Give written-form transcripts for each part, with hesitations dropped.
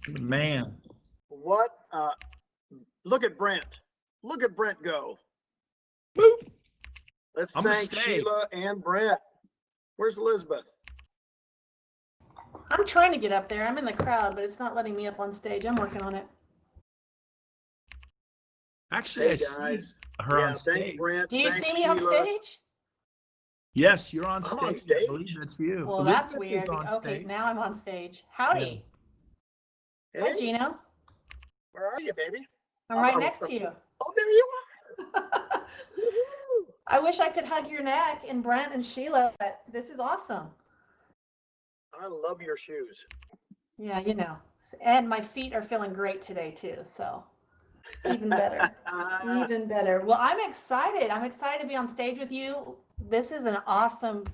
Man. What? Look at Brent. Look at Brent go. Boop. Let's I'm gonna thank stay. Sheila and Brent. Where's Elizabeth? I'm trying to get up there. I'm in the crowd, but it's not letting me up on stage. I'm working on it. Actually, Hey I see guys. her Yeah, on thank stage. Brent. Do you Thank see me on Sheila. stage? Yes, you're on I'm on stage. I believe stage. that's you. Well, that's Elizabeth is weird. on Okay, stage. now I'm on stage. Howdy. Hi, Hey, Gino. where are you, baby? I'm right next to you. Oh, there you are. Woo-hoo. I wish I could hug your neck and Brent and Sheila, but this is awesome. I love your shoes. Yeah, you know. And my feet are feeling great today too, so even better. Even better. Well, I'm excited. I'm excited to be on stage with you. This is an awesome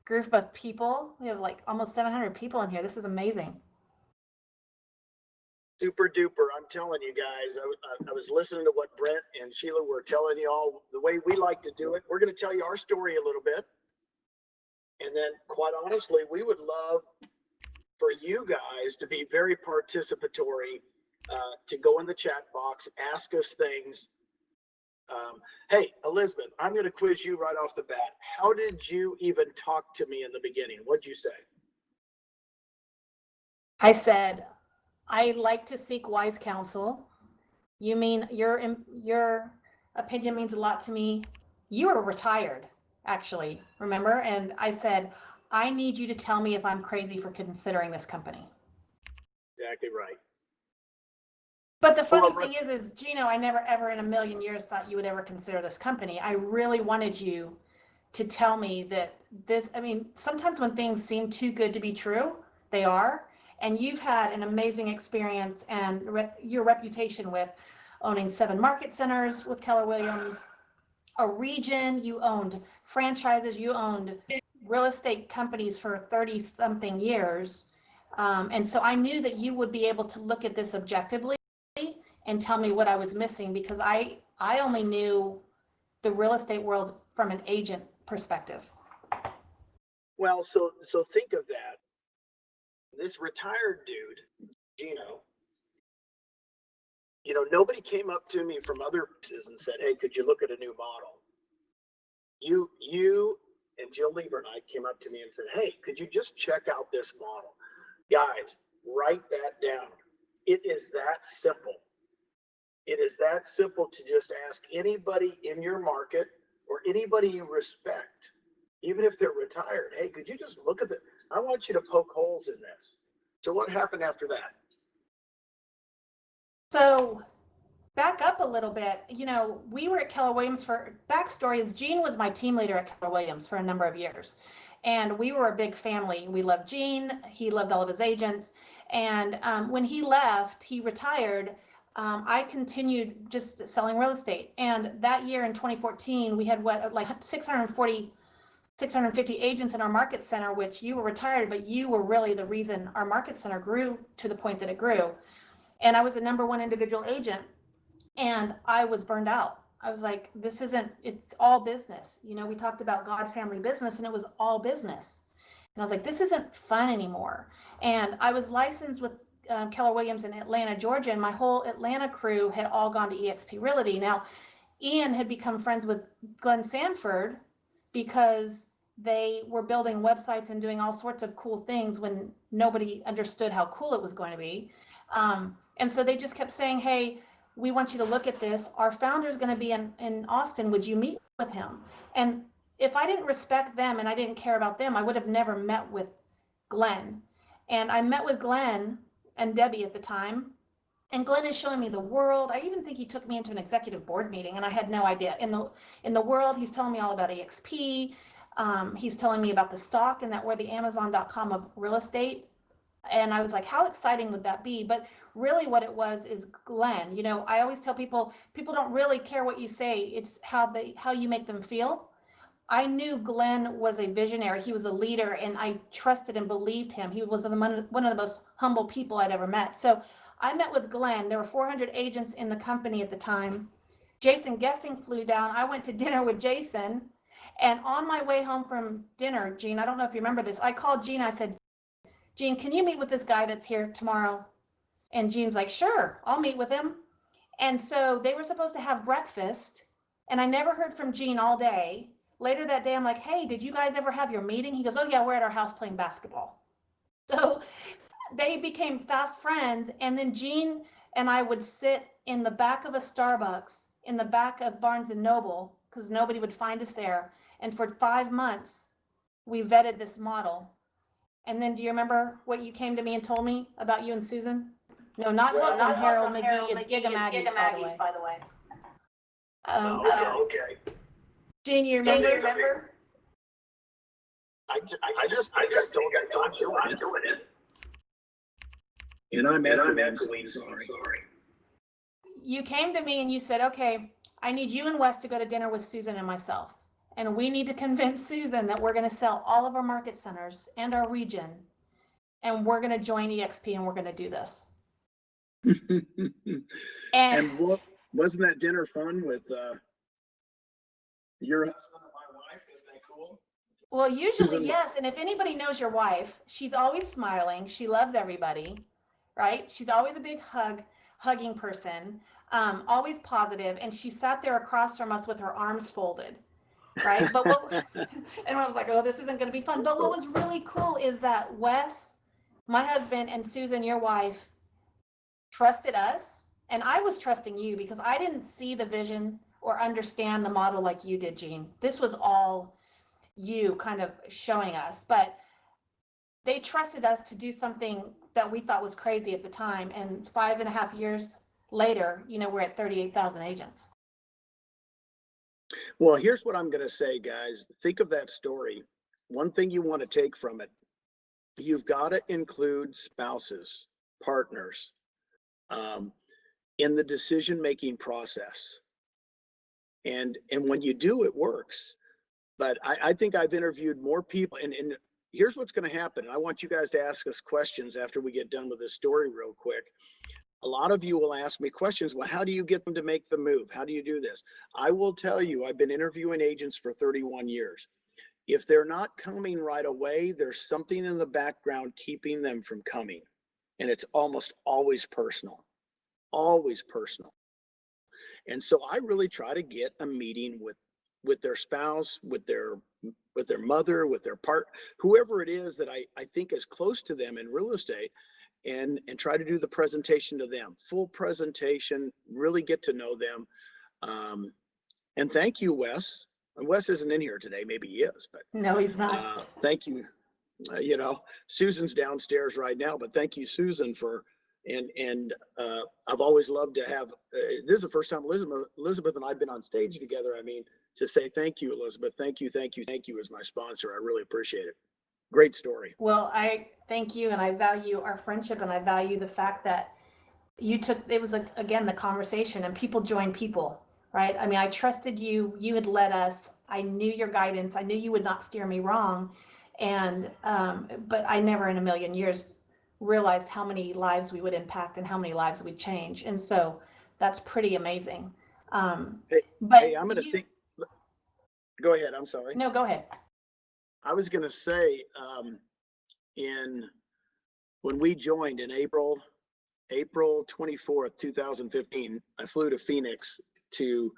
group of people. We have like almost 700 people in here. This is amazing. Super duper. I'm telling you guys, I was listening to what Brent and Sheila were telling you all the way we like to do it. We're going to tell you our story a little bit. And then, quite honestly, we would love for you guys to be very participatory, to go in the chat box, ask us things. Hey, Elizabeth, I'm going to quiz you right off the bat. How did you even talk to me in the beginning? What'd you say? I said, I like to seek wise counsel. You mean your opinion means a lot to me. You were retired, actually, remember? And I said, I need you to tell me if I'm crazy for considering this company. Exactly right. But the funny thing is Gino, I never ever in a million years thought you would ever consider this company. I really wanted you to tell me that this, I mean, sometimes when things seem too good to be true, they are. And you've had an amazing experience and your reputation with owning 7 market centers with Keller Williams, a region, you owned franchises, you owned real estate companies for 30 something years. And so I knew that you would be able to look at this objectively and tell me what I was missing, because I only knew the real estate world from an agent perspective. Well, so think of that. This retired dude, Gino, nobody came up to me from other places and said, hey, could you look at a new model? You and Jill Lieber and I came up to me and said, hey, could you just check out this model? Guys, write that down. It is that simple. It is that simple to just ask anybody in your market or anybody you respect, even if they're retired. Hey, could you just look at the, I want you to poke holes in this. So what happened after that? So back up a little bit, we were at Keller Williams for, backstory is Gene was my team leader at Keller Williams for a number of years. And we were a big family. We loved Gene. He loved all of his agents. And when he left, he retired. I continued just selling real estate. And that year in 2014, we had like 650 agents in our market center, which you were retired, but you were really the reason our market center grew to the point that it grew. And I was the #1 individual agent, and I was burned out. I was like, this isn't, it's all business. We talked about God, family, business, and it was all business. And I was like, this isn't fun anymore. And I was licensed with Keller Williams in Atlanta, Georgia, and my whole Atlanta crew had all gone to eXp Realty. Now, Ian had become friends with Glenn Sanford because they were building websites and doing all sorts of cool things when nobody understood how cool it was going to be. And so they just kept saying, hey, we want you to look at this. Our founder is going to be in Austin. Would you meet with him? And if I didn't respect them and I didn't care about them, I would have never met with Glenn. And I met with Glenn and Debbie at the time. And Glenn is showing me the world. I even think he took me into an executive board meeting, and I had no idea. In the world, he's telling me all about EXP. He's telling me about the stock and that we're the Amazon.com of real estate. And I was like, how exciting would that be? But really what it was is Glenn. I always tell people don't really care what you say. It's how you make them feel. I knew Glenn was a visionary. He was a leader, and I trusted and believed him. He was one of the most humble people I'd ever met. So I met with Glenn. There were 400 agents in the company at the time. Jason Gessing flew down. I went to dinner with Jason. And on my way home from dinner, Gene, I don't know if you remember this, I called Gene. I said, Gene, can you meet with this guy that's here tomorrow? And Gene's like, sure, I'll meet with him. And so they were supposed to have breakfast, and I never heard from Gene all day. Later that day, I'm like, hey, did you guys ever have your meeting? He goes, oh yeah, we're at our house playing basketball. So they became fast friends. And then Gene and I would sit in the back of a Starbucks, in the back of Barnes and Noble, because nobody would find us there. And for 5 months, we vetted this model. And then do you remember what you came to me and told me about you and Susan? No, not Hook on Harold McGee, it's Giga Maggie's, by the way. Okay. Gene, you remember? I just told you I'm doing it. And I'm absolutely sorry. You came to me and you said, okay, I need you and Wes to go to dinner with Susan and myself. And we need to convince Susan that we're going to sell all of our market centers and our region. And we're going to join EXP and we're going to do this. And what, wasn't that dinner fun with your husband and my wife? Isn't that cool? Well, usually, Susan, yes. And if anybody knows your wife, she's always smiling. She loves everybody, right? She's always a big hugging person, always positive. And she sat there across from us with her arms folded, right? But and I was like, oh, this isn't going to be fun. But what was really cool is that Wes, my husband, and Susan, your wife, trusted us. And I was trusting you because I didn't see the vision or understand the model like you did, Gene. This was all you kind of showing us, but they trusted us to do something that we thought was crazy at the time. And 5.5 years later, we're at 38,000 agents. well, here's what I'm going to say, guys. Think of that story. One thing you want to take from it, you've got to include spouses, partners, in the decision-making process. And when you do, it works. But I think I've interviewed more people, and here's what's going to happen. I want you guys to ask us questions after we get done with this story real quick. A lot of you will ask me questions. Well, how do you get them to make the move? How do you do this? I will tell you, I've been interviewing agents for 31 years. If they're not coming right away, there's something in the background keeping them from coming. And it's almost always personal, always personal. And so I really try to get a meeting with their spouse, with their mother, with their whoever it is that I think is close to them in real estate, and try to do the presentation to them, full presentation, really get to know them. And thank you, Wes. And Wes isn't in here today. Maybe he is, but No, he's not. thank you. Susan's downstairs right now, but thank you, Susan, for, and I've always loved to have, this is the first time Elizabeth and I've been on stage together. I mean, to say thank you, Elizabeth, thank you as my sponsor. I really appreciate it. Great story. Well, I thank you, and I value our friendship, and I value the fact that it was like, again, the conversation, and people join people, right? I mean, I trusted you, you had led us, I knew your guidance, I knew you would not steer me wrong. And, but I never in a million years realized how many lives we would impact and how many lives we'd change. And so that's pretty amazing. Hey, I'm going to think, go ahead. I'm sorry. No, go ahead. I was going to say, when we joined in April 24th, 2015, I flew to Phoenix to,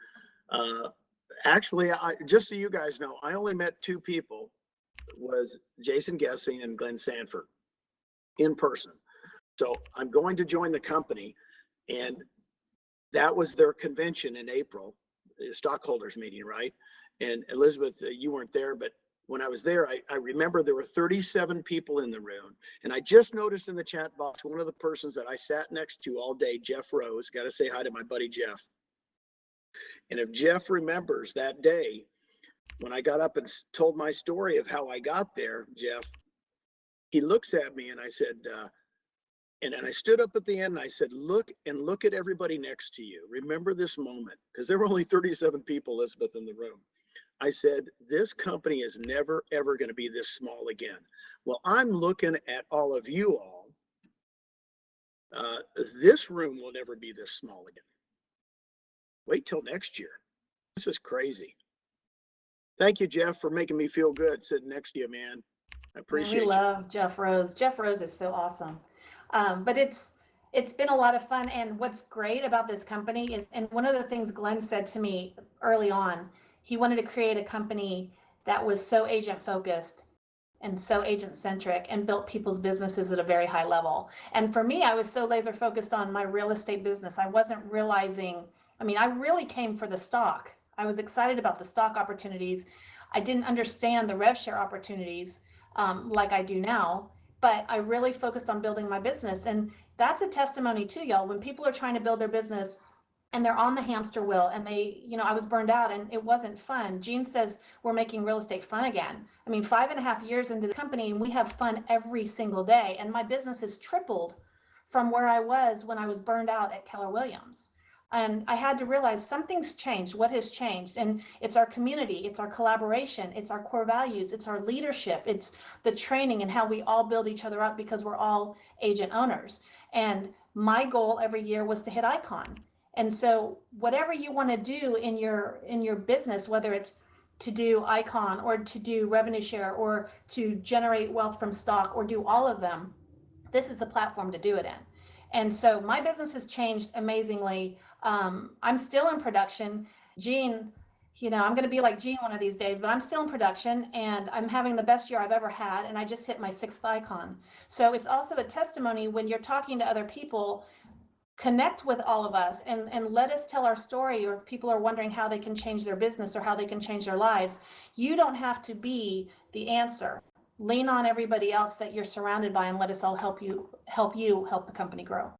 actually, just so you guys know, I only met 2 people, was Jason Gessing and Glenn Sanford in person. So I'm going to join the company, and that was their convention in April, the stockholders meeting, right? And Elizabeth, you weren't there, but when I was there, I remember there were 37 people in the room. And I just noticed in the chat box, one of the persons that I sat next to all day, Jeff Rose, got to say hi to my buddy, Jeff. And if Jeff remembers that day, when I got up and told my story of how I got there, Jeff, he looks at me and I said, and I stood up at the end and I said, look at everybody next to you. Remember this moment, because there were only 37 people, Elizabeth, in the room. I said, this company is never, ever going to be this small again. Well, I'm looking at all of you all. This room will never be this small again. Wait till next year. This is crazy. Thank you, Jeff, for making me feel good sitting next to you, man. I appreciate We you. love Jeff Rose. Jeff Rose is so awesome. But it's It's been a lot of fun. And what's great about this company is, and one of the things Glenn said to me early on, he wanted to create a company that was so agent focused and so agent centric and built people's businesses at a very high level. And for me, I was so laser focused on my real estate business. I wasn't realizing, I mean, I really came for the stock. I was excited about the stock opportunities. I didn't understand the rev share opportunities like I do now, but I really focused on building my business. And that's a testimony too, y'all. When people are trying to build their business and they're on the hamster wheel and they, I was burned out and it wasn't fun. Gene says we're making real estate fun again. I mean, 5.5 years into the company and we have fun every single day. And my business has tripled from where I was when I was burned out at Keller Williams. And I had to realize something's changed. What has changed? And it's our community, it's our collaboration, it's our core values, it's our leadership, it's the training and how we all build each other up because we're all agent owners. And my goal every year was to hit icon. And so whatever you want to do in your business, whether it's to do icon or to do revenue share or to generate wealth from stock or do all of them, this is the platform to do it in. And so my business has changed amazingly. I'm still in production. Gene, I'm going to be like Gene one of these days, but I'm still in production and I'm having the best year I've ever had. And I just hit my 6th icon. So it's also a testimony when you're talking to other people, connect with all of us and let us tell our story, or if people are wondering how they can change their business or how they can change their lives, you don't have to be the answer. Lean on everybody else that you're surrounded by and let us all help the company grow.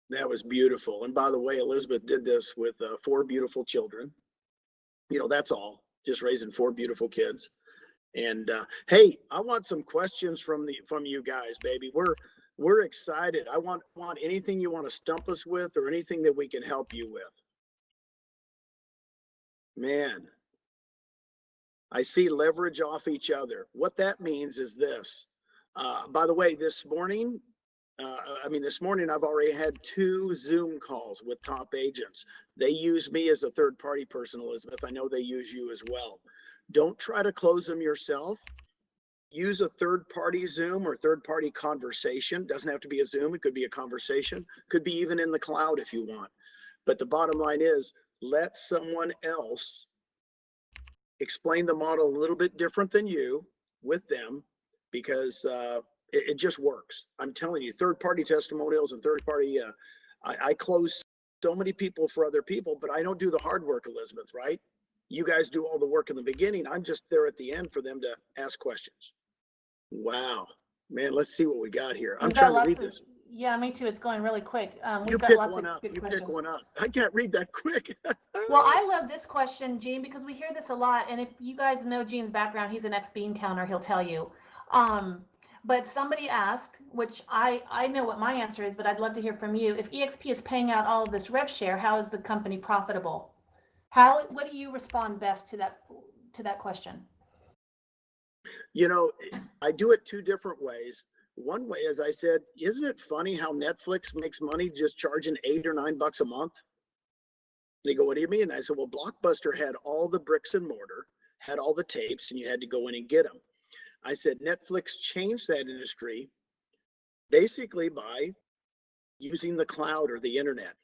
That was beautiful. And by the way, Elizabeth did this with 4 beautiful children. That's all, just raising 4 beautiful kids. And hey, I want some questions from you guys, baby. We're excited. I want anything you want to stump us with or anything that we can help you with. Man, I see leverage off each other. What that means is this. By the way, this morning I've already had 2 Zoom calls with top agents. They use me as a third-party person, Elizabeth. I know they use you as well. Don't try to close them yourself. Use a third-party Zoom or third-party conversation. Doesn't have to be a Zoom. It could be a conversation. Could be even in the cloud if you want. But the bottom line is, let someone else explain the model a little bit different than you with them, because it just works. I'm telling you, third-party testimonials and third-party, I close so many people for other people, but I don't do the hard work, Elizabeth, right? You guys do all the work in the beginning. I'm just there at the end for them to ask questions. Wow, man, let's see what we got here. I'm trying to read this. Yeah, me too. It's going really quick. You We've got pick lots one of up. good You questions. pick one up. I can't read that quick. Well, I love this question, Gene, because we hear this a lot. And if you guys know Gene's background, he's an ex-bean counter, he'll tell you. But somebody asked, which I know what my answer is, but I'd love to hear from you. If EXP is paying out all of this rev share, how is the company profitable? What do you respond best to that question? I do it 2 different ways. One way, as I said, isn't it funny how Netflix makes money just charging $8 or $9 a month? They go, what do you mean? I said, well, Blockbuster had all the bricks and mortar, had all the tapes, and you had to go in and get them. I said, Netflix changed that industry basically by using the cloud or the internet.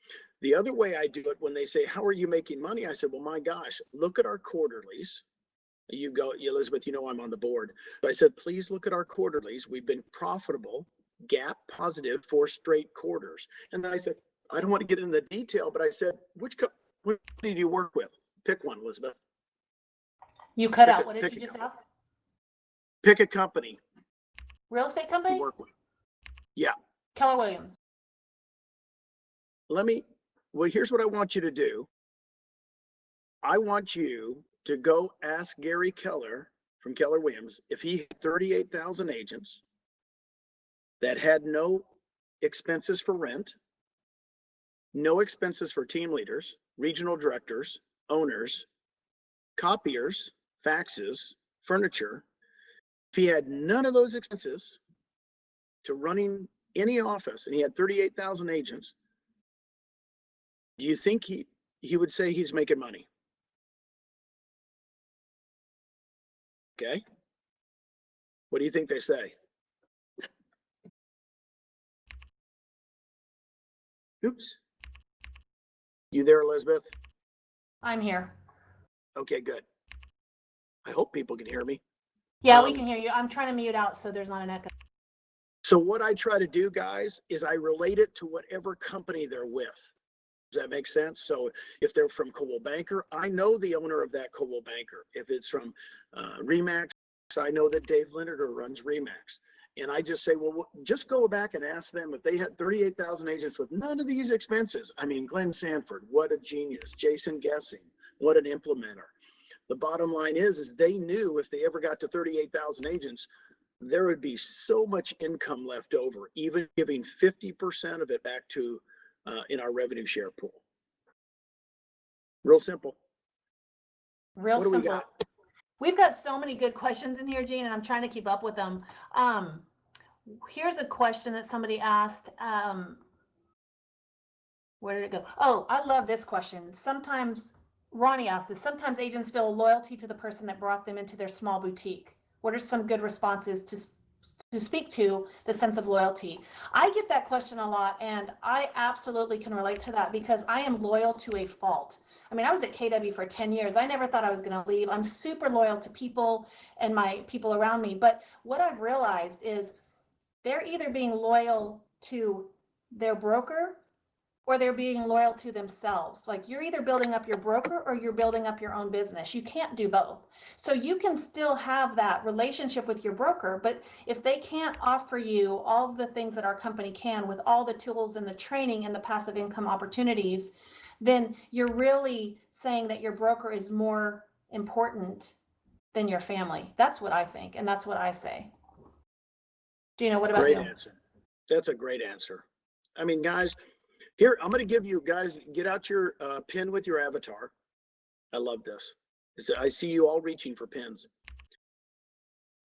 The other way I do it, when they say, how are you making money? I said, well, my gosh, look at our quarterlies. You go, Elizabeth, I'm on the board. So I said, please look at our quarterlies. We've been profitable, GAAP positive 4 straight quarters. And then I said, I don't want to get into the detail, but I said, which company do you work with? Pick one, Elizabeth. You cut out. What did you just have? Pick a company. Real estate company? You work with. Yeah. Keller Williams. Here's what I want you to do. I want you to go ask Gary Keller from Keller Williams if he had 38,000 agents that had no expenses for rent, no expenses for team leaders, regional directors, owners, copiers, faxes, furniture. If he had none of those expenses to running any office and he had 38,000 agents, do you think he would say he's making money? Okay. What do you think they say? Oops. You there, Elizabeth? I'm here. Okay, good. I hope people can hear me. Yeah, we can hear you. I'm trying to mute out so there's not an echo. So what I try to do, guys, is I relate it to whatever company they're with. Does that make sense? So if they're from Coldwell Banker, I know the owner of that Coldwell Banker. If it's from Remax, I know that Dave Lineker runs Remax. And I just say, well, just go back and ask them if they had 38,000 agents with none of these expenses. I mean, Glenn Sanford, what a genius. Jason Gessing, what an implementer. The bottom line is they knew if they ever got to 38,000 agents, there would be so much income left over, even giving 50% of it back to in our revenue share pool. Real simple. Real What do we simple. got? We've got so many good questions in here, Gene, and I'm trying to keep up with them. Here's a question that somebody asked. Where did it go? Oh, I love this question. Sometimes, Ronnie asked this, sometimes agents feel loyalty to the person that brought them into their small boutique. What are some good responses to speak to the sense of loyalty? I get that question a lot, and I absolutely can relate to that because I am loyal to a fault. I mean, I was at KW for 10 years. I never thought I was going to leave. I'm super loyal to people and my people around me. But what I've realized is they're either being loyal to their broker or they're being loyal to themselves. Like you're either building up your broker or you're building up your own business. You can't do both. So you can still have that relationship with your broker, but if they can't offer you all the things that our company can with all the tools and the training and the passive income opportunities, then you're really saying that your broker is more important than your family. That's what I think, and that's what I say. Gina, what about Great you? answer. That's a great answer. I mean, guys, here, I'm going to give you guys, get out your pin with your avatar. I love this. I see you all reaching for pins.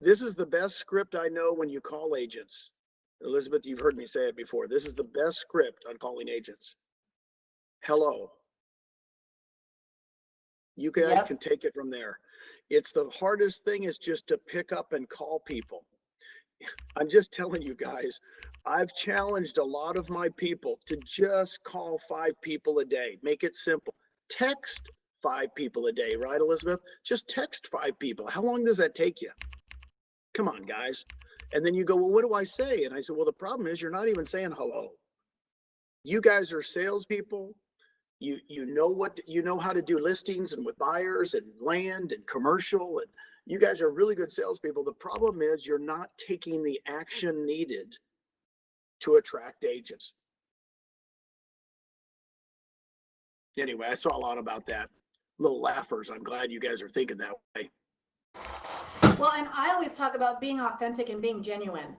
This is the best script I know when you call agents. Elizabeth, you've heard me say it before. This is the best script on calling agents. Hello. You guys can take it from there. It's the hardest thing is just to pick up and call people. I'm just telling you guys, I've challenged a lot of my people to just call 5 people a day. Make it simple. Text 5 people a day, right, Elizabeth? Just text 5 people. How long does that take you? Come on, guys. And then you go, well, what do I say? And I said, well, the problem is you're not even saying hello. You guys are salespeople. You know how to do listings and with buyers and land and commercial, and you guys are really good salespeople. The problem is you're not taking the action needed to attract agents. Anyway, I saw a lot about that. Little laughers. I'm glad you guys are thinking that way. Well, and I always talk about being authentic and being genuine.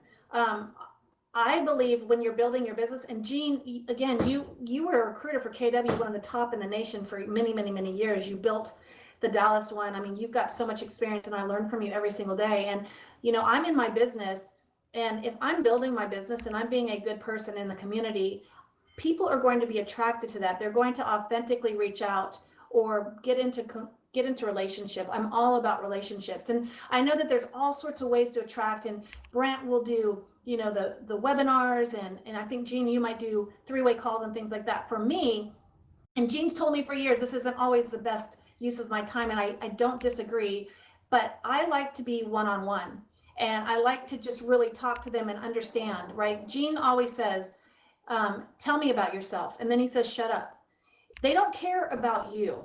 I believe when you're building your business, and Gene, again, you were a recruiter for KW, one of the top in the nation for many, many, many years. You built the Dallas one. I mean, you've got so much experience and I learn from you every single day. And, you know, I'm in my business, and if I'm building my business and I'm being a good person in the community, people are going to be attracted to that. They're going to authentically reach out or get into relationship. I'm all about relationships. And I know that there's all sorts of ways to attract, and Brant will do, you know, the webinars, and I think Gene, you might do 3-way calls and things like that. For me, and Gene's told me for years, this isn't always the best use of my time, and I don't disagree, but I like to be one-on-one, and I like to just really talk to them and understand, right? Gene always says, tell me about yourself. And then he says, shut up. They don't care about you,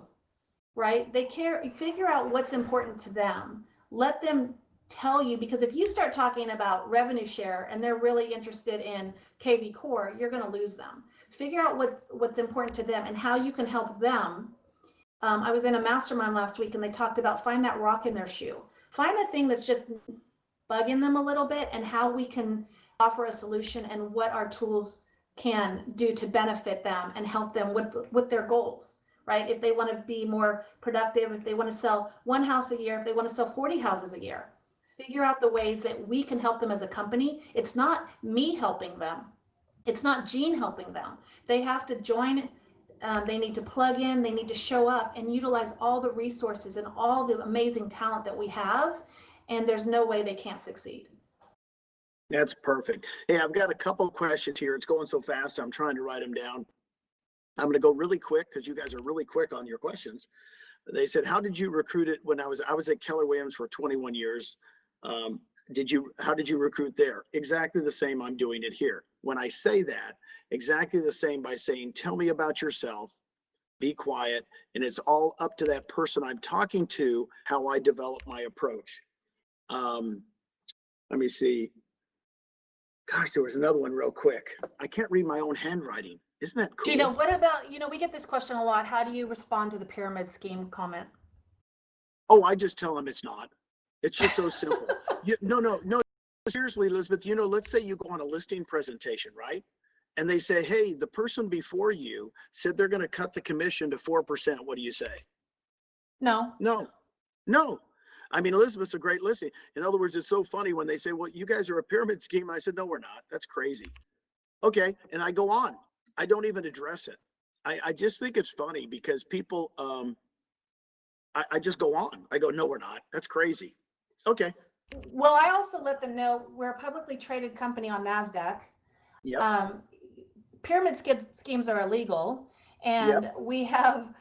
right? They care, figure out what's important to them. Let them tell you, because if you start talking about revenue share and they're really interested in KV Core, you're going to lose them. Figure out what's important to them and how you can help them. I was in a mastermind last week and they talked about find that rock in their shoe. Find that thing that's just bugging them a little bit and how we can offer a solution and what our tools can do to benefit them and help them with their goals, right? If they want to be more productive, if they want to sell 1 house a year, if they want to sell 40 houses a year, figure out the ways that we can help them as a company. It's not me helping them. It's not Gene helping them. They have to join. They need to plug in, they need to show up and utilize all the resources and all the amazing talent that we have. And there's no way they can't succeed. That's perfect. Hey, I've got a couple of questions here. It's going so fast, I'm trying to write them down. I'm going to go really quick because you guys are really quick on your questions. They said, how did you recruit it when I was at Keller Williams for 21 years? How did you recruit there? Exactly the same I'm doing it here. When I say that, exactly the same by saying, tell me about yourself, be quiet, and it's all up to that person I'm talking to, how I develop my approach. Let me see. Gosh, there was another one real quick. I can't read my own handwriting. Isn't that cool? Gina, what about, we get this question a lot. How do you respond to the pyramid scheme comment? Oh, I just tell them it's not. It's just so simple. No. Seriously, Elizabeth, let's say you go on a listing presentation, right? And they say, hey, the person before you said they're going to cut the commission to 4%. What do you say? No. No. I mean, Elizabeth's a great listing. In other words, it's so funny when they say, well, you guys are a pyramid scheme. And I said, no, we're not. That's crazy. Okay. And I go on. I don't even address it. I just think it's funny because people, I just go on. I go, no, we're not. That's crazy. Okay. Well, I also let them know we're a publicly traded company on NASDAQ. Yep. Pyramid schemes are illegal, and we have,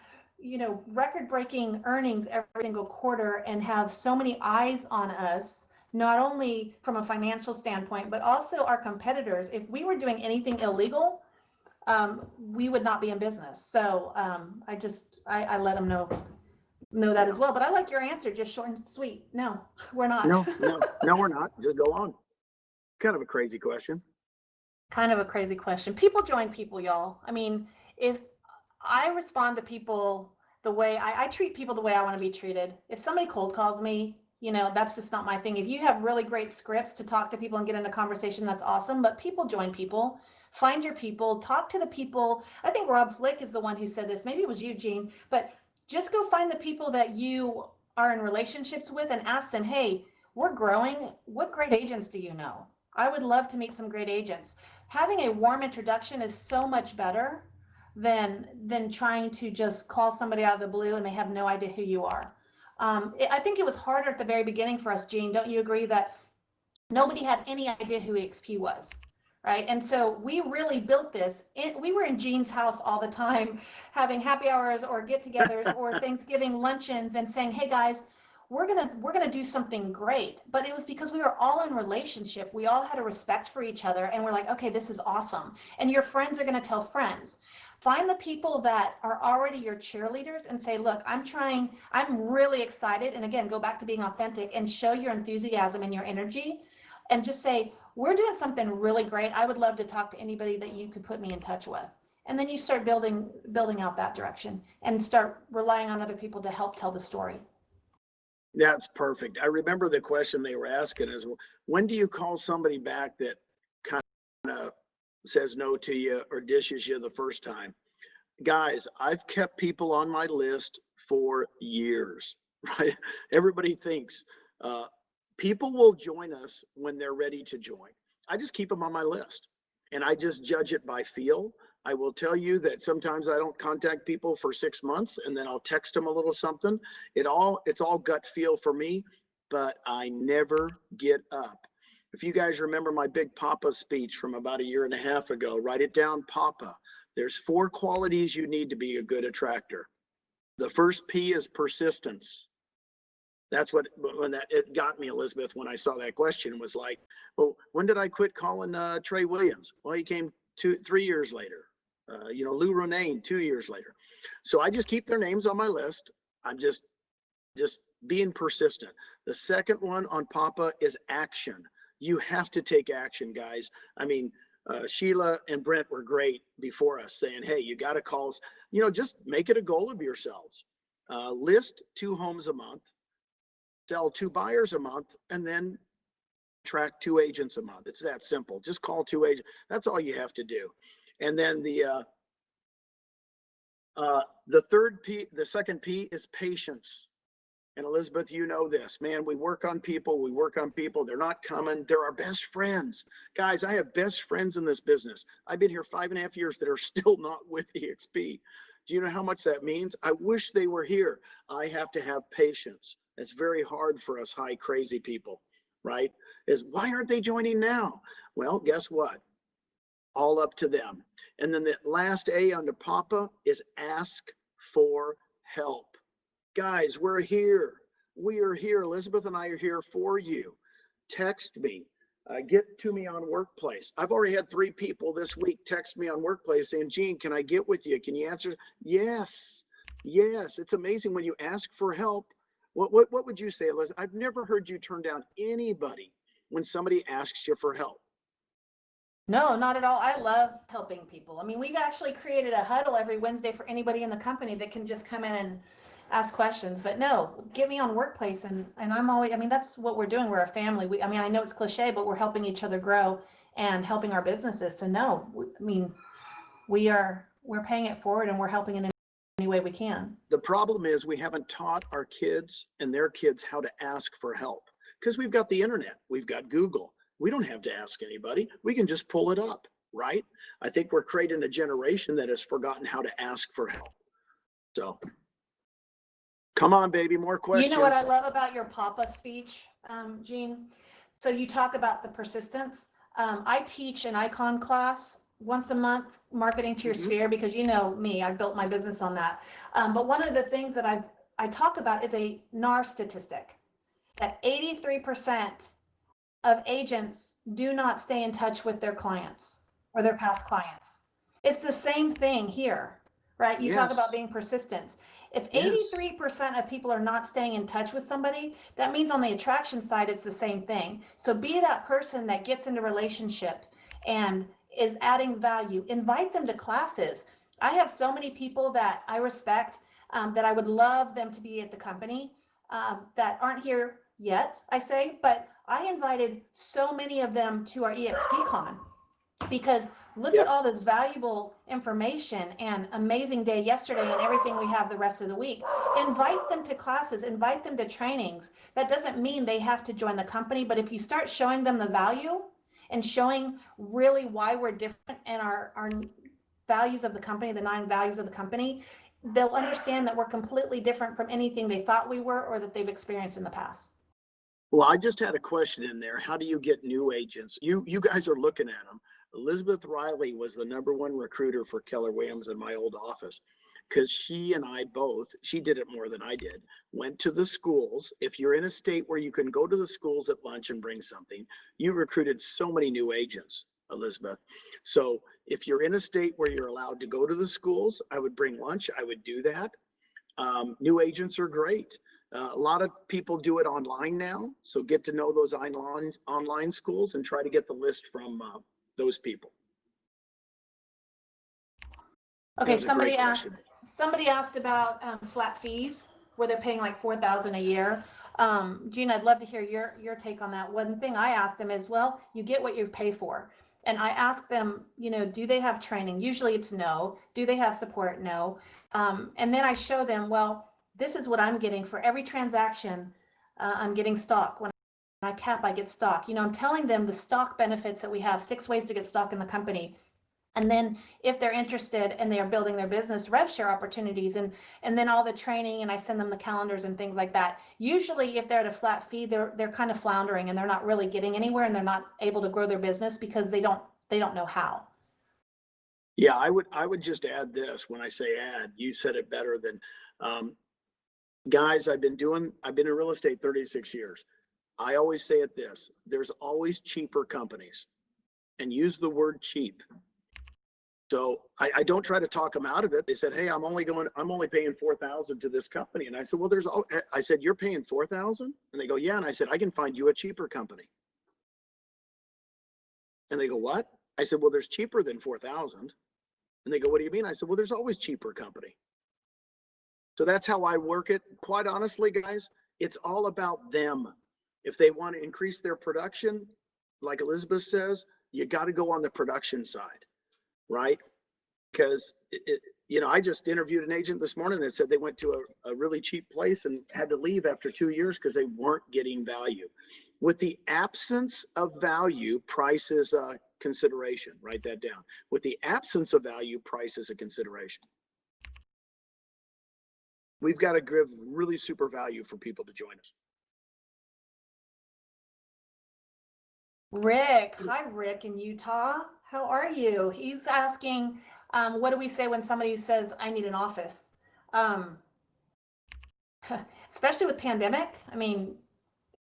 record-breaking earnings every single quarter and have so many eyes on us, not only from a financial standpoint, but also our competitors. If we were doing anything illegal, we would not be in business. So I let them know that as well. But I like your answer, just short and sweet. No, we're not. No, we're not. Just go on. Kind of a crazy question. Kind of a crazy question. People join people, y'all. I mean, if I respond to people the way I treat people the way I want to be treated. If somebody cold calls me, that's just not my thing. If you have really great scripts to talk to people and get in a conversation, that's awesome. But people join people. Find your people, talk to the people. I think Rob Flick is the one who said this. Maybe it was you, Gene, but just go find the people that you are in relationships with and ask them, hey, we're growing. What great agents do you know? I would love to meet some great agents. Having a warm introduction is so much better than trying to just call somebody out of the blue and they have no idea who you are. I think it was harder at the very beginning for us, Gene. Don't you agree that nobody had any idea who EXP was? Right. And so we really built this. We were in Gene's house all the time, having happy hours or get-togethers or Thanksgiving luncheons and saying, hey guys, we're gonna do something great. But it was because we were all in relationship. We all had a respect for each other, and we're like, okay, this is awesome. And your friends are gonna tell friends. Find the people that are already your cheerleaders and say, look, I'm really excited. And again, go back to being authentic and show your enthusiasm and your energy, and just say, we're doing something really great. I would love to talk to anybody that you could put me in touch with. And then you start building out that direction and start relying on other people to help tell the story. That's perfect. I remember the question they were asking is, when do you call somebody back that kind of says no to you or dishes you the first time? Guys, I've kept people on my list for years, right? Everybody thinks people will join us when they're ready to join. I just keep them on my list and I just judge it by feel. I will tell you that sometimes I don't contact people for 6 months and then I'll text them a little something. It's all gut feel for me, but I never get up. If you guys remember my Big Papa speech from about 1.5 years ago, write it down, Papa. There's 4 qualities you need to be a good attractor. The first P is persistence. That's it got me, Elizabeth, when I saw that question. Was like, well, when did I quit calling Trey Williams? Well, he came 3 years later. Lou Renane 2 years later. So I just keep their names on my list. I'm just being persistent. The second one on Papa is action. You have to take action, guys. I mean, Sheila and Brent were great before us saying, hey, you got to call, just make it a goal of yourselves. List 2 homes a month, sell 2 buyers a month, and then track 2 agents a month. It's that simple. Just call 2 agents. That's all you have to do. And then the third P, the second P is patience. And Elizabeth, you know this, man, we work on people. They're not coming. They're our best friends. Guys, I have best friends in this business. I've been here 5.5 years that are still not with EXP. Do you know how much that means? I wish they were here. I have to have patience. It's very hard for us high crazy people, right? Why aren't they joining now? Well, guess what? all up to them. And then the last A under Papa is ask for help. Guys, we're here. We are here. Elizabeth and I are here for you. Text me. Get to me on Workplace. I've already had 3 people this week text me on Workplace saying, Gene, can I get with you? Can you answer? Yes. Yes. It's amazing when you ask for help. What would you say, Elizabeth? I've never heard you turn down anybody when somebody asks you for help. No, not at all. I love helping people. I mean, we've actually created a huddle every Wednesday for anybody in the company that can just come in and ask questions. But no, get me on Workplace, and I'm always, I mean, that's what we're doing. We're a family. I mean, I know it's cliche, but we're helping each other grow and helping our businesses. So no, I mean, we're paying it forward, and we're helping in any way we can. The problem is we haven't taught our kids and their kids how to ask for help, because we've got the internet, we've got Google. We don't have to ask anybody. We can just pull it up, right? I think we're creating a generation that has forgotten how to ask for help. So come on, baby, more questions. You know what I love about your Papa speech, Gene? So you talk about the persistence. I teach an icon class once a month, marketing to your sphere, because you know me, I built my business on that. But one of the things that I talk about is a NAR statistic, that 83% of agents do not stay in touch with their clients or their past clients. It's the same thing here, right? You talk about being persistent. If 83% of people are not staying in touch with somebody, that means on the attraction side, it's the same thing. So be that person that gets into relationship and is adding value. Invite them to classes. I have so many people that I respect, that I would love them to be at the company, that aren't here yet, I say, but I invited so many of them to our EXPCon, because look at all this valuable information and amazing day yesterday and everything we have the rest of the week. Invite them to classes, invite them to trainings. That doesn't mean they have to join the company, but if you start showing them the value and showing really why we're different and our values of the company, the 9 values of the company, they'll understand that we're completely different from anything they thought we were or that they've experienced in the past. Well, I just had a question in there. How do you get new agents? You guys are looking at them. Elizabeth Riley was the #1 recruiter for Keller Williams in my old office, because she and I both, she did it more than I did, went to the schools. If you're in a state where you can go to the schools at lunch and bring something, you recruited so many new agents, Elizabeth. So if you're in a state where you're allowed to go to the schools, I would bring lunch. I would do that. New agents are great. A lot of people do it online now. So get to know those online schools and try to get the list from those people. Okay, somebody asked about flat fees, where they're paying like $4,000 a year. Gina, I'd love to hear your take on that. One thing I ask them is, well, you get what you pay for. And I ask them, you know, do they have training? Usually it's no. Do they have support? No. And then I show them, well, this is what I'm getting for every transaction. I'm getting stock. When I cap, I get stock. You know, I'm telling them the stock benefits that we have, 6 ways to get stock in the company. And then if they're interested and they are building their business, rev share opportunities, and then all the training, and I send them the calendars and things like that. Usually if they're at a flat fee, they're kind of floundering and they're not really getting anywhere, and they're not able to grow their business because they don't know how. Yeah, I would just add this. When I say add, you said it better than guys. I've been in real estate 36 years. I always say it this: there's always cheaper companies, and use the word cheap. So I don't try to talk them out of it. They said, hey, I'm only paying $4,000 to this company. And I said, well, I said, you're paying $4,000? And they go, yeah. And I said, I can find you a cheaper company. And they go, what? I said, well, there's cheaper than 4,000. And they go, what do you mean? I said, well, there's always cheaper company. So that's how I work it. Quite honestly, guys, it's all about them. If they want to increase their production, like Elizabeth says, you got to go on the production side. Right? Because you know, I just interviewed an agent this morning that said they went to a really cheap place and had to leave after 2 years because they weren't getting value. With the absence of value, price is a consideration. Write that down. With the absence of value, price is a consideration. We've got to give really super value for people to join us. Rick, hi Rick in Utah. How are you? He's asking, what do we say when somebody says, I need an office? Um, especially with pandemic. I mean,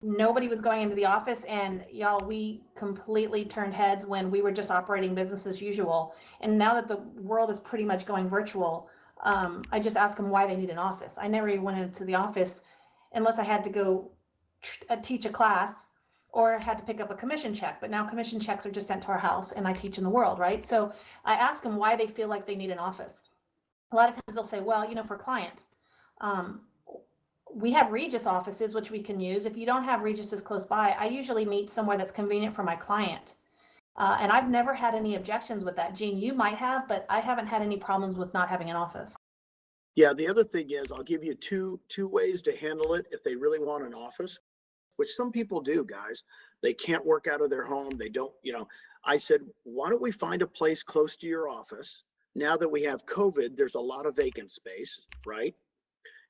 nobody was going into the office, and y'all, we completely turned heads when we were just operating business as usual. And now that the world is pretty much going virtual, I just ask them why they need an office. I never even went into the office unless I had to go teach a class or had to pick up a commission check. But now commission checks are just sent to our house and I teach in the world, right? So I ask them why they feel like they need an office. A lot of times they'll say, well, for clients, um, we have Regis offices, which we can use. If you don't have Regis's close by, I usually meet somewhere that's convenient for my client. And I've never had any objections with that. Gene, you might have, but I haven't had any problems with not having an office. Yeah, the other thing is I'll give you two ways to handle it if they really want an office, which some people do, guys. They can't work out of their home. They don't, I said, why don't we find a place close to your office? Now that we have COVID, there's a lot of vacant space, right?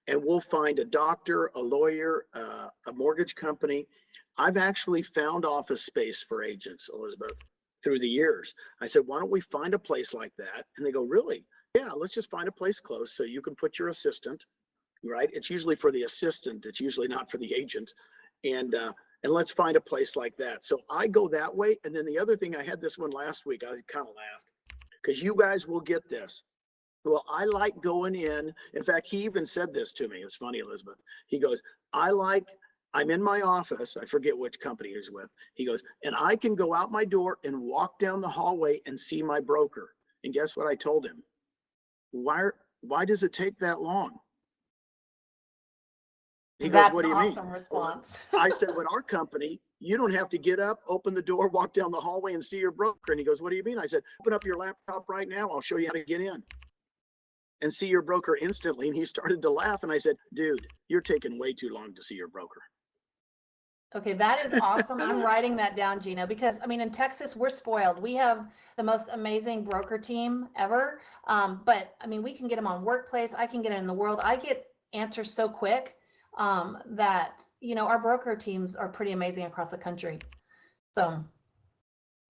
And we'll find a doctor, a lawyer, a mortgage company. I've actually found office space for agents, Elizabeth, through the years. I said, why don't we find a place like that? And they go, really? Yeah, let's just find a place close so you can put your assistant, right? It's usually for the assistant. It's usually not for the agent. And let's find a place like that. So I go that way. And then the other thing, I had this one last week. I kind of laughed because you guys will get this. Well, I like going in. In fact, he even said this to me. It's funny, Elizabeth. He goes, I'm in my office. I forget which company he's with. He goes, and I can go out my door and walk down the hallway and see my broker. And guess what I told him? Why does it take that long? He goes, That's what do you an mean? awesome response. I said, with our company, you don't have to get up, open the door, walk down the hallway and see your broker. And he goes, what do you mean? I said, open up your laptop right now. I'll show you how to get in and see your broker instantly. And he started to laugh. And I said, dude, you're taking way too long to see your broker. Okay, that is awesome. I'm writing that down, Gino, because in Texas, we're spoiled. We have the most amazing broker team ever. But we can get them on Workplace. I can get it in the world. I get answers so quick that, our broker teams are pretty amazing across the country. So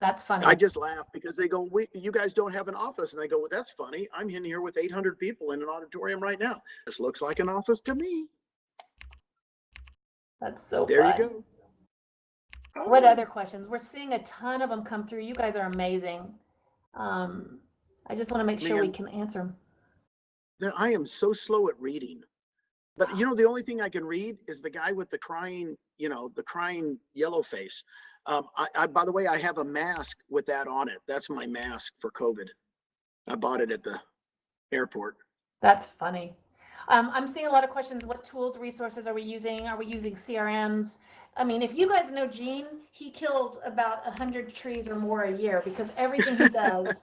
that's funny. I just laugh because they go, you guys don't have an office. And I go, well, that's funny. I'm in here with 800 people in an auditorium right now. This looks like an office to me. That's so there fun. You go. What other questions? We're seeing a ton of them come through. You guys are amazing. I just want to make sure we can answer them. I am so slow at reading. But the only thing I can read is the guy with the crying, the crying yellow face. I by the way, I have a mask with that on it. That's my mask for COVID. I bought it at the airport. That's funny. I'm seeing a lot of questions. What tools, resources are we using? Are we using CRMs? If you guys know Gene, he kills about 100 trees or more a year because everything he does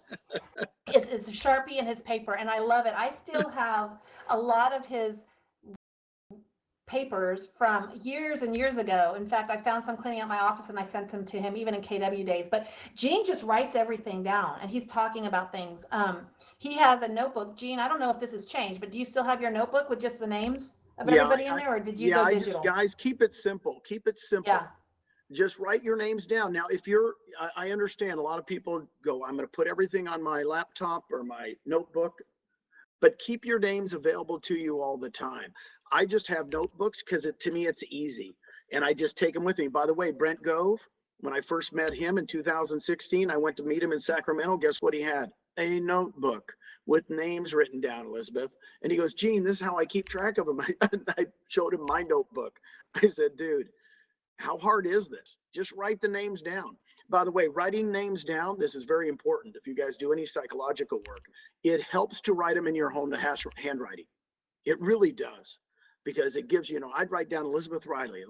is a Sharpie and his paper. And I love it. I still have a lot of his papers from years and years ago. In fact, I found some cleaning out my office and I sent them to him even in KW days. But Gene just writes everything down and he's talking about things. He has a notebook. Gene, I don't know if this has changed, but do you still have your notebook with just the names of everybody in there, or did you go digital? Guys, keep it simple. Keep it simple. Yeah. Just write your names down. Now, if I understand a lot of people go, I'm going to put everything on my laptop or my notebook, but keep your names available to you all the time. I just have notebooks because to me, it's easy. And I just take them with me. By the way, Brent Gove, when I first met him in 2016, I went to meet him in Sacramento. Guess what he had? A notebook with names written down, Elizabeth. And he goes, Gene, this is how I keep track of them. I showed him my notebook. I said, dude, how hard is this? Just write the names down. By the way, writing names down, this is very important. If you guys do any psychological work, it helps to write them in your home to handwriting. It really does. Because it gives, I'd write down Elizabeth Riley.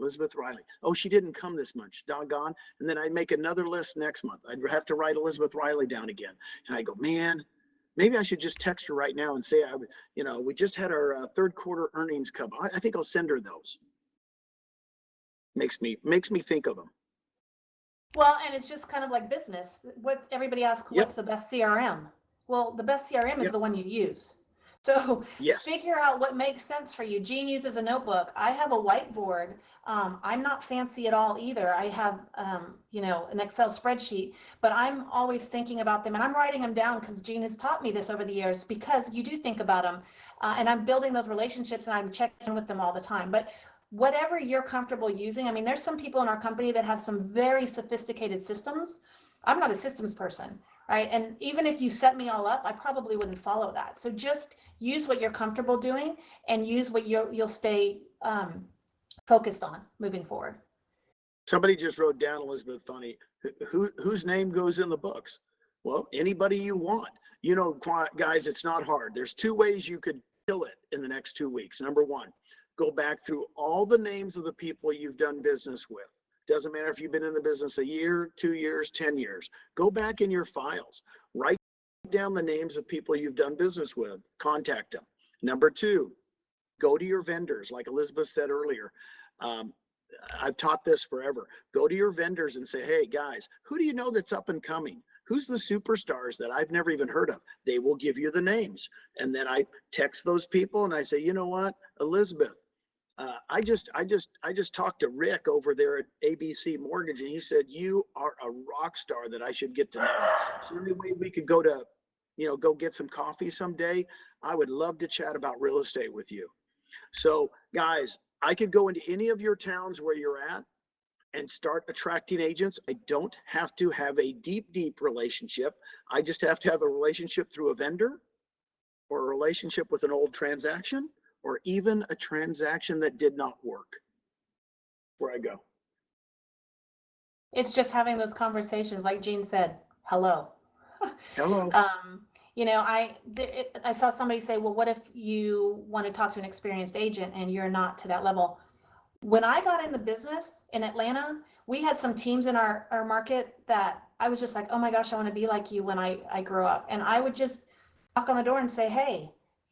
Oh, she didn't come this much, doggone. And then I'd make another list next month. I'd have to write Elizabeth Riley down again. And I go, man, maybe I should just text her right now and say, we just had our third quarter earnings come. I think I'll send her those. Makes me think of them. Well, and it's just kind of like business. What everybody asks, what's the best CRM? Well, the best CRM is the one you use. So Yes. figure out what makes sense for you. Jean uses a notebook. I have a whiteboard. I'm not fancy at all either. I have, an Excel spreadsheet, but I'm always thinking about them and I'm writing them down because Jean has taught me this over the years, because you do think about them, and I'm building those relationships and I'm checking with them all the time. But whatever you're comfortable using, I mean, there's some people in our company that have some very sophisticated systems. I'm not a systems person, right? And even if you set me all up, I probably wouldn't follow that. So just use what you're comfortable doing and use what you'll stay focused on moving forward. Somebody just wrote down, Elizabeth, funny, whose name goes in the books? Well, anybody you want. You know, guys, it's not hard. There's two ways you could kill it in the next 2 weeks. Number one, go back through all the names of the people you've done business with. Doesn't matter if you've been in the business a year, 2 years, 10 years. Go back in your files. Write down the names of people you've done business with. Contact them. Number two, go to your vendors. Like Elizabeth said earlier, I've taught this forever. Go to your vendors and say, hey, guys, who do you know that's up and coming? Who's the superstars that I've never even heard of? They will give you the names. And then I text those people and I say, you know what, Elizabeth, I just talked to Rick over there at ABC Mortgage, and he said you are a rock star that I should get to know. So anyway, we could go to, go get some coffee someday. I would love to chat about real estate with you. So guys, I could go into any of your towns where you're at and start attracting agents. I don't have to have a deep relationship. I just have to have a relationship through a vendor, or a relationship with an old transaction, or even a transaction that did not work. Where I go. It's just having those conversations, like Jean said, hello. Hello. I saw somebody say, well, what if you want to talk to an experienced agent and you're not to that level? When I got in the business in Atlanta, we had some teams in our market that I was just like, oh my gosh, I want to be like you when I grow up. And I would just knock on the door and say, hey,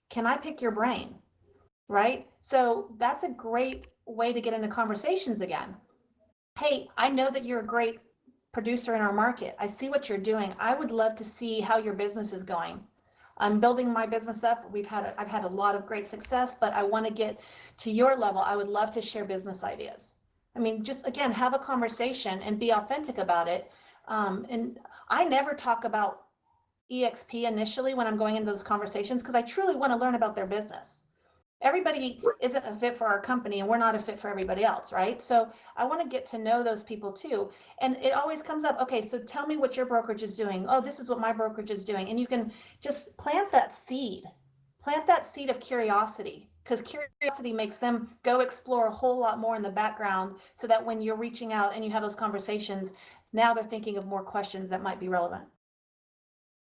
can I pick your brain? Right? So that's a great way to get into conversations again. Hey, I know that you're a great producer in our market. I see what you're doing. I would love to see how your business is going. I'm building my business up. I've had a lot of great success, but I want to get to your level. I would love to share business ideas. I mean, just again, have a conversation and be authentic about it. And I never talk about EXP initially when I'm going into those conversations, because I truly want to learn about their business. Everybody isn't a fit for our company, and we're not a fit for everybody else, right? So I want to get to know those people too. And it always comes up, okay, so tell me what your brokerage is doing. Oh, this is what my brokerage is doing. And you can just plant that seed of curiosity, because curiosity makes them go explore a whole lot more in the background, so that when you're reaching out and you have those conversations, now they're thinking of more questions that might be relevant.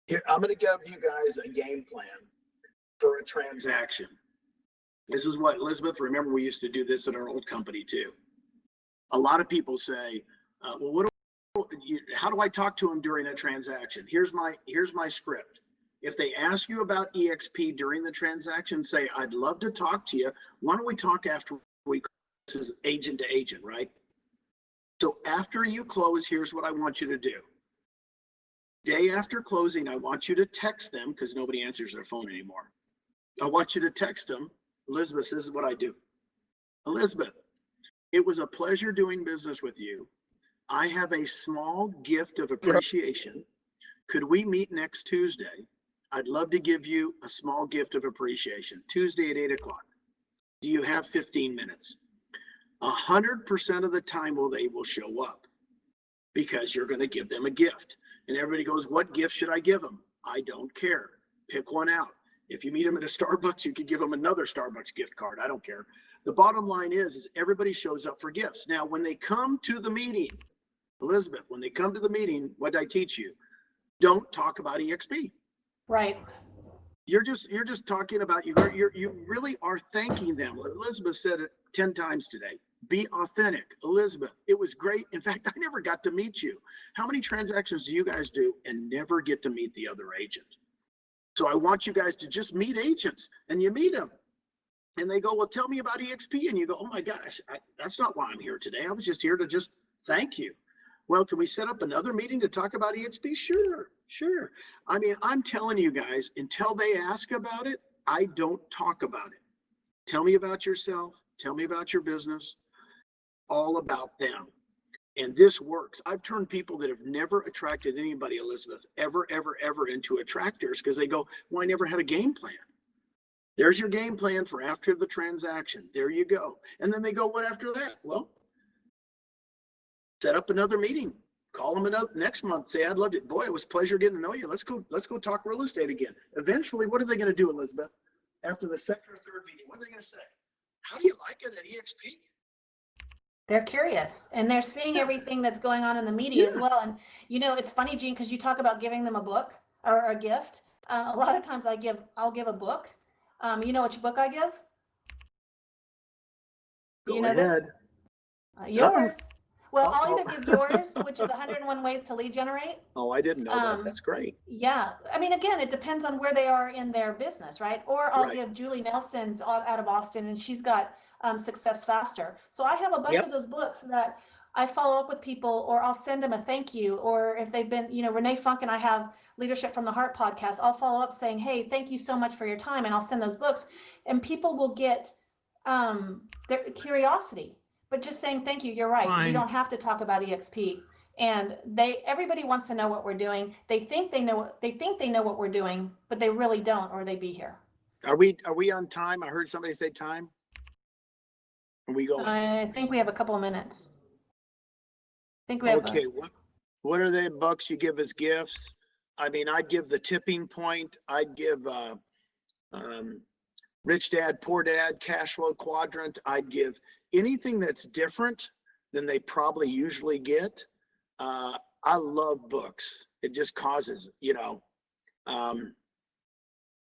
Here, I'm going to give you guys a game plan for a transaction. This is what, Elizabeth, remember we used to do this at our old company too. A lot of people say, well, how do I talk to them during a transaction? Here's my script. If they ask you about EXP during the transaction, say, I'd love to talk to you. Why don't we talk after we close? This is agent to agent, right? So after you close, here's what I want you to do. Day after closing, I want you to text them, because nobody answers their phone anymore. I want you to text them. Elizabeth, this is what I do. Elizabeth, it was a pleasure doing business with you. I have a small gift of appreciation. Could we meet next Tuesday? I'd love to give you a small gift of appreciation. Tuesday at 8 o'clock. Do you have 15 minutes? 100% of the time they will show up, because you're going to give them a gift. And everybody goes, what gift should I give them? I don't care. Pick one out. If you meet them at a Starbucks, you could give them another Starbucks gift card. I don't care. The bottom line is everybody shows up for gifts. Now, when they come to the meeting, Elizabeth, when they come to the meeting, what did I teach you? Don't talk about EXP. Right. You're just talking about, you really are thanking them. Elizabeth said it 10 times today. Be authentic. Elizabeth, it was great. In fact, I never got to meet you. How many transactions do you guys do and never get to meet the other agent? So I want you guys to just meet agents, and you meet them and they go, well, tell me about EXP. And you go, oh my gosh, that's not why I'm here today. I was just here to just thank you. Well, can we set up another meeting to talk about EXP? Sure. I mean, I'm telling you guys, until they ask about it, I don't talk about it. Tell me about yourself. Tell me about your business. All about them. And this works. I've turned people that have never attracted anybody, Elizabeth, ever into attractors because they go, well, I never had a game plan. There's your game plan for after the transaction. There you go. And then they go, what after that? Well, set up another meeting. Call them another next month. Say, I'd love it. Boy, it was a pleasure getting to know you. Let's go talk real estate again. Eventually, what are they going to do, Elizabeth? After the second or third meeting, what are they going to say? How do you like it at EXP? They're curious and they're seeing everything that's going on in the media as well. And it's funny, Gene, because you talk about giving them a book or a gift. A lot of times I'll give a book. You know which book I give? Do you know ahead. this? Yours. Well, I'll either give yours, which is 101 Ways to Lead Generate. Oh, I didn't know that. That's great. Yeah. I mean, again, it depends on where they are in their business, right? Or I'll give Julie Nelson's out of Austin, and she's got Success Faster. So I have a bunch of those books that I follow up with people, or I'll send them a thank you. Or if they've been, Renee Funk and I have Leadership from the Heart podcast, I'll follow up saying, hey, thank you so much for your time. And I'll send those books, and people will get their curiosity. But just saying thank you, you're right. Fine. We don't have to talk about EXP. And everybody wants to know what we're doing. They think they know what we're doing, but they really don't, or they'd be here. Are we on time? I heard somebody say time. Are we going? I think we have a couple of minutes. I think we have. Okay, what are the books you give as gifts? I mean, I'd give The Tipping Point. I'd give Rich Dad, Poor Dad, Cash Flow Quadrant. I'd give anything that's different than they probably usually get. I love books. It just causes,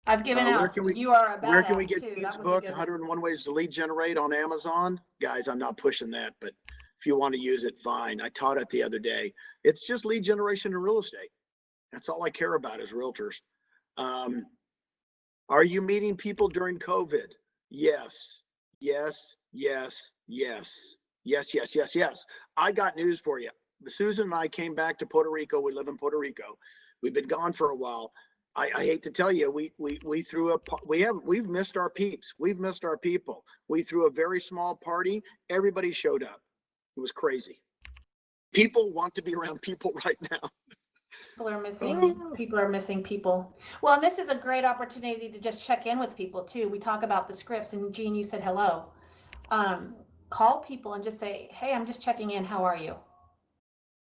I've given out. You are a badass. Where can we get too. Gene's book, 101 Ways to Lead Generate, on Amazon? Guys, I'm not pushing that, but if you want to use it, fine. I taught it the other day. It's just lead generation in real estate. That's all I care about as realtors. Are you meeting people during COVID? Yes. Yes. I got news for you. Susan and I came back to Puerto Rico. We live in Puerto Rico. We've been gone for a while. I hate to tell you, we've missed our peeps. We've missed our people. We threw a very small party. Everybody showed up. It was crazy. People want to be around people right now. People are missing people. Well, and this is a great opportunity to just check in with people too. We talk about the scripts, and Gene, you said hello. Call people and just say, hey, I'm just checking in. How are you?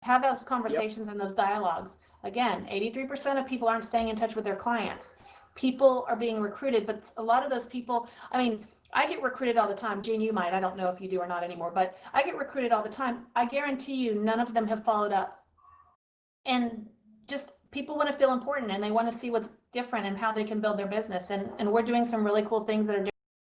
Have those conversations and those dialogues. Again, 83% of people aren't staying in touch with their clients. People are being recruited, but a lot of those people, I mean, I get recruited all the time. Gene, you might. I don't know if you do or not anymore, but I get recruited all the time. I guarantee you none of them have followed up. And just people want to feel important, and they want to see what's different and how they can build their business. And we're doing some really cool things that are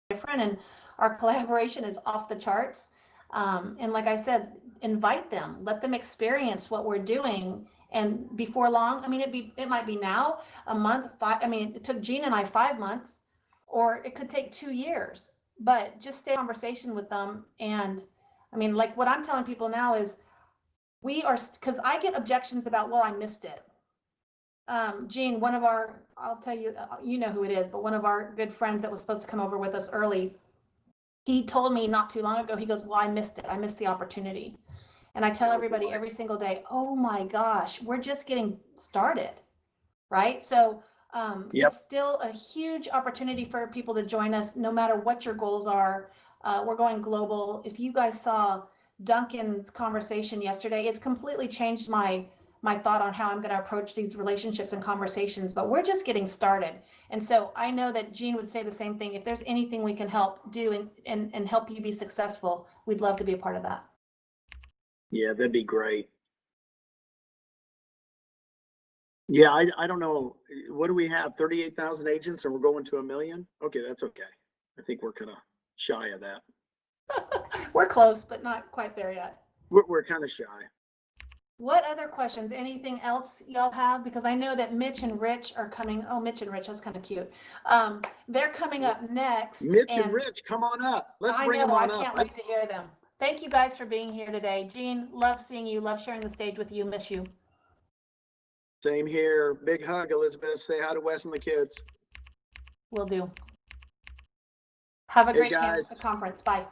different, and our collaboration is off the charts. And like I said, invite them, let them experience what we're doing. And before long, I mean, it might be now, a month, it took Gene and I 5 months, or it could take 2 years, but just stay in conversation with them. And I mean, like what I'm telling people now is because I get objections about, well, I missed it. Gene, I'll tell you, you know who it is, but one of our good friends that was supposed to come over with us early, he told me not too long ago, he goes, well, I missed it. I missed the opportunity. And I tell everybody every single day, oh my gosh, we're just getting started, right? So it's still a huge opportunity for people to join us, no matter what your goals are. We're going global. If you guys saw Duncan's conversation yesterday, it's completely changed my thought on how I'm going to approach these relationships and conversations, but we're just getting started. And so I know that Gene would say the same thing. If there's anything we can help do and help you be successful, we'd love to be a part of that. Yeah, that'd be great. Yeah, I don't know. What do we have? 38,000 agents and we're going to 1 million? Okay, that's okay. I think we're kind of shy of that. We're close, but not quite there yet. We're kind of shy. What other questions? Anything else y'all have? Because I know that Mitch and Rich are coming. Oh, Mitch and Rich, that's kind of cute. They're coming up next. Mitch and Rich, come on up. Let's bring them on up. I can't wait to hear them. Thank you guys for being here today. Gene, love seeing you. Love sharing the stage with you. Miss you. Same here. Big hug, Elizabeth. Say hi to Wes and the kids. Will do. Have a Hey, great guys. conference. Bye.